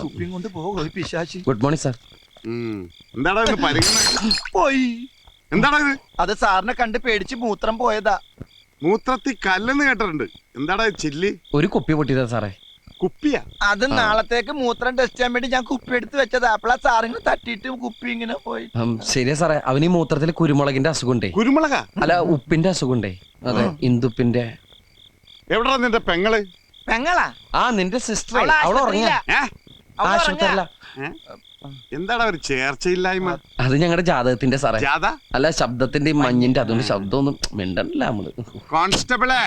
കുപ്പിയും കൊണ്ട് പോയി പിശാചി. Good morning sir. എന്താടാ ഇത് പരിഗണന? പോയി. എന്താടാ ഇത്? അത് സാറിനെ കണ്ട് പേടിച്ച് മൂത്രം പോയതാ. മൂത്രത്തി കല്ലെന്ന് കേട്ടിട്ടുണ്ട്. എന്താടാ ഇത് ചില്ലി? ഒരു കുപ്പി പൊട്ടിയതാ സാറേ. കുപ്പിയാ? അത് നാളത്തേക്ക് മൂത്രം ടെസ്റ്റ് ചെയ്യാൻ വേണ്ടി ഞാൻ കുപ്പി എടുത്ത് വെച്ചതാ. അപ്പളാ സാറിന് തട്ടിയിട്ട് കുപ്പി ഇങ്ങനെ പോയി. ശരിയാ സാറേ, അവന് ഈ മൂത്രത്തിൽ കുരുമുളകിന്റെ അസുഖമുണ്ടേ. കുരുമുളകാ? അല്ല, ഉപ്പിന്റെ അസുഖമുണ്ടേ. അതെ, ഇന്ദുപ്പിന്റെ. എവിടാ നിന്റെ പെങ്ങള്? പെങ്ങളാ? ആ, നിന്റെ സിസ്റ്റർ. അവള് അവള് ഉറങ്ങിയ ആശുപത്രിയിലാ. എന്താടാ ഒരു ചേർച്ചയില്ലായ്മ? അത് ഞങ്ങളുടെ ജാതകത്തിന്റെ സാറേ. ജാഥ? അല്ല, ശബ്ദത്തിന്റെ മഞ്ഞിന്റെ. അതുകൊണ്ട് ശബ്ദമൊന്നും മിണ്ടല്ല നമ്മള്. കോൺസ്റ്റബിളെ,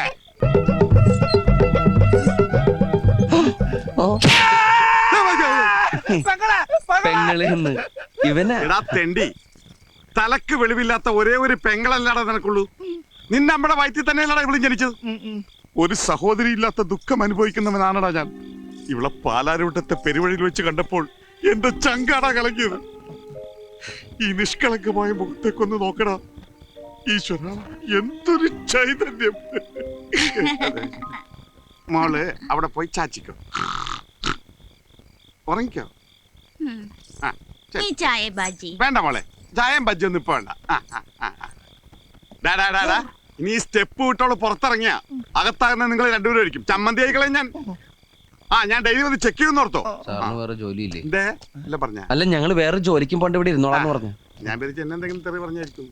പെങ്ങള് എന്ന് ഇവനാ. എടാ തെണ്ടി, തലക്ക് വെളിവില്ലാത്ത ഒരേ ഒരു പെങ്ങളല്ലാടാ നിനക്കുള്ളൂ. നിന്നെ നമ്മുടെ വയറ്റിൽ തന്നെയല്ലടാ ഇവിടെ ജനിച്ചത്. ഒരു സഹോദരി ഇല്ലാത്ത ദുഃഖം അനുഭവിക്കുന്നവനാണടാ ഞാൻ. ഇവിടെ പാലാരൂട്ടത്തെ പെരുവഴിയിൽ വെച്ച് കണ്ടപ്പോൾ എന്റെ ചങ്കാടാ കലങ്ങിയത്. ഈ നിഷ്കളങ്കമായ മുഖത്തേക്കൊന്ന് നോക്കടാ. ഈശ്വര, എന്തൊരു ചൈതന്യം. മോള് അവിടെ പോയി ചാച്ചിക്കോ, ഉറങ്ങിക്കോ. ചായ ബാജി വേണ്ട മോളെ, ചായം ബജ്ജൊന്നും ഇപ്പൊ വേണ്ട. ഇനി ഈ സ്റ്റെപ്പ് വിട്ടോളൂ പുറത്തിറങ്ങിയ അകത്താകുന്ന നിങ്ങൾ രണ്ടുപേരും ആയിരിക്കും. ചമ്മന്തി ആയിക്കളെ ഞാൻ. ഞാൻ ഡെയിലി വന്ന് ചെക്ക് ചെയ്യുന്ന ഓർത്തോ. സാറിന് വേറെ ജോലിയില്ലേ? അല്ല പറഞ്ഞ അല്ല, ഞങ്ങള് വേറെ ജോലിക്കും പോണ്ട് ഇവിടെ ഇരുന്നോളാന്ന് പറഞ്ഞു. ഞാൻ പേരിച്ച് എന്നെ എന്തെങ്കിലും തെറി പറഞ്ഞായിരിക്കും.